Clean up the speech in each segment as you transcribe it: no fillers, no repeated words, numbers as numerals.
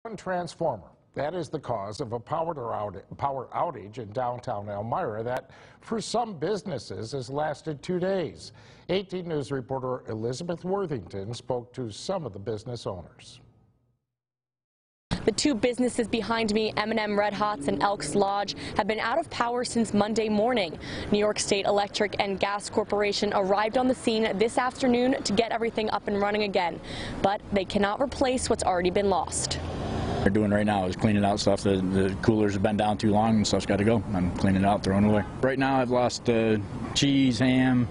One transformer. That is the cause of a power outage in downtown Elmira that, for some businesses, has lasted 2 days. 18 News reporter Elizabeth Worthington spoke to some of the business owners. The two businesses behind me, M&M Red Hots and Elks Lodge, have been out of power since Monday morning. New York State Electric and Gas Corporation arrived on the scene this afternoon to get everything up and running again, but they cannot replace what's already been lost. They're doing right now is cleaning out stuff. The coolers have been down too long and stuff's got to go. I'm cleaning it out, throwing it away. Right now I've lost cheese, ham,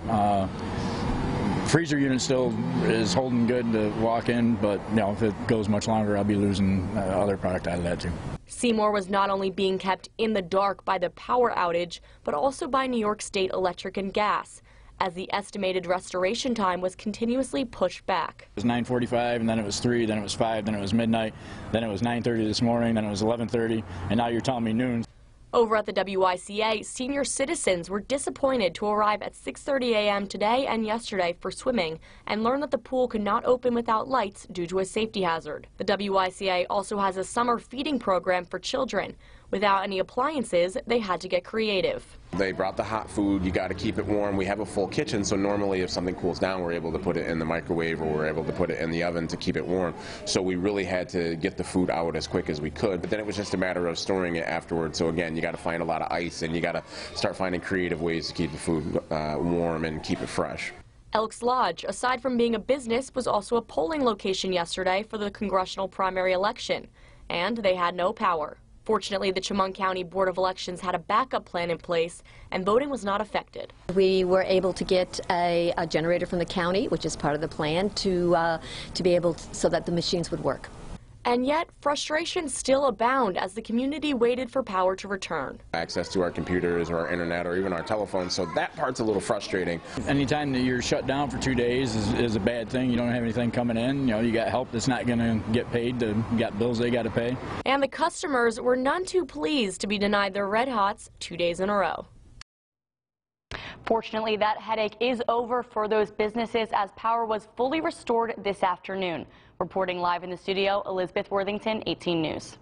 freezer unit still is holding good to walk in, but you know, if it goes much longer, I'll be losing other product out of that too. Seymour was not only being kept in the dark by the power outage, but also by New York State Electric and Gas, as the estimated restoration time was continuously pushed back. It was 9:45, and then it was 3, then it was 5, then it was midnight, then it was 9:30 this morning, then it was 11:30, and now you're telling me noon. Over at the WYCA, senior citizens were disappointed to arrive at 6:30 a.m. today and yesterday for swimming and learn that the pool could not open without lights due to a safety hazard. The WYCA also has a summer feeding program for children. Without any appliances, they had to get creative. They brought the hot food. You got to keep it warm. We have a full kitchen, so normally if something cools down, we're able to put it in the microwave or we're able to put it in the oven to keep it warm. So we really had to get the food out as quick as we could. But then it was just a matter of storing it afterwards. So again, you got to find a lot of ice and you got to start finding creative ways to keep the food warm and keep it fresh. Elks Lodge, aside from being a business, was also a polling location yesterday for the congressional primary election, and they had no power. Fortunately, the Chemung County Board of Elections had a backup plan in place, and voting was not affected. We were able to get a generator from the county, which is part of the plan, to be able so that the machines would work. And yet, frustrations still abound as the community waited for power to return. Access to our computers or our internet or even our telephones, so that part's a little frustrating. Anytime that you're shut down for 2 days is a bad thing. You don't have anything coming in. You know, you got help that's not going to get paid. You got bills they got to pay. And the customers were none too pleased to be denied their Red Hots 2 days in a row. Fortunately, that headache is over for those businesses as power was fully restored this afternoon. Reporting live in the studio, Elizabeth Worthington, 18 News.